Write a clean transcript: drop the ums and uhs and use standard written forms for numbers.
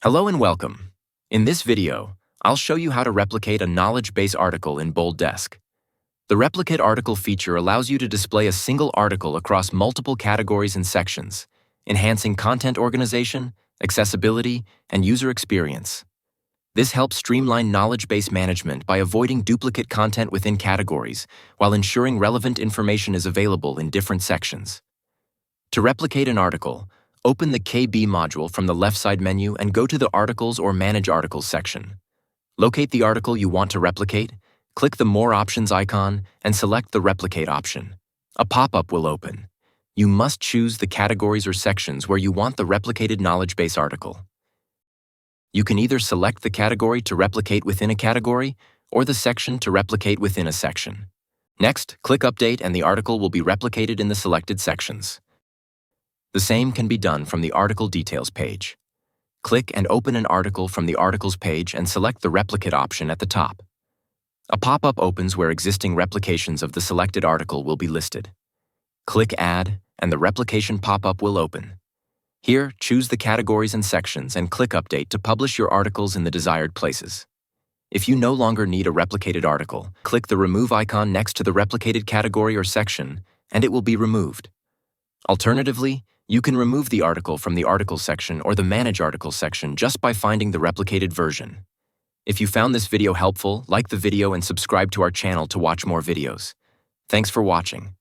Hello and welcome. In this video, I'll show you how to replicate a knowledge base article in BoldDesk. The Replicate Article feature allows you to display a single article across multiple categories and sections, enhancing content organization, accessibility, and user experience. This helps streamline knowledge base management by avoiding duplicate content within categories while ensuring relevant information is available in different sections. To replicate an article, open the KB module from the left side menu and go to the Articles or Manage Articles section. Locate the article you want to replicate, click the More Options icon, and select the Replicate option. A pop-up will open. You must choose the categories or sections where you want the replicated knowledge base article. You can either select the category to replicate within a category or the section to replicate within a section. Next, click Update and the article will be replicated in the selected sections. The same can be done from the Article Details page. Click and open an article from the Articles page and select the Replicate option at the top. A pop-up opens where existing replications of the selected article will be listed. Click Add, and the replication pop-up will open. Here, choose the categories and sections and click Update to publish your articles in the desired places. If you no longer need a replicated article, click the Remove icon next to the replicated category or section, and it will be removed. Alternatively, you can remove the article from the Articles section or the Manage Articles section just by finding the replicated version. If you found this video helpful, like the video and subscribe to our channel to watch more videos. Thanks for watching.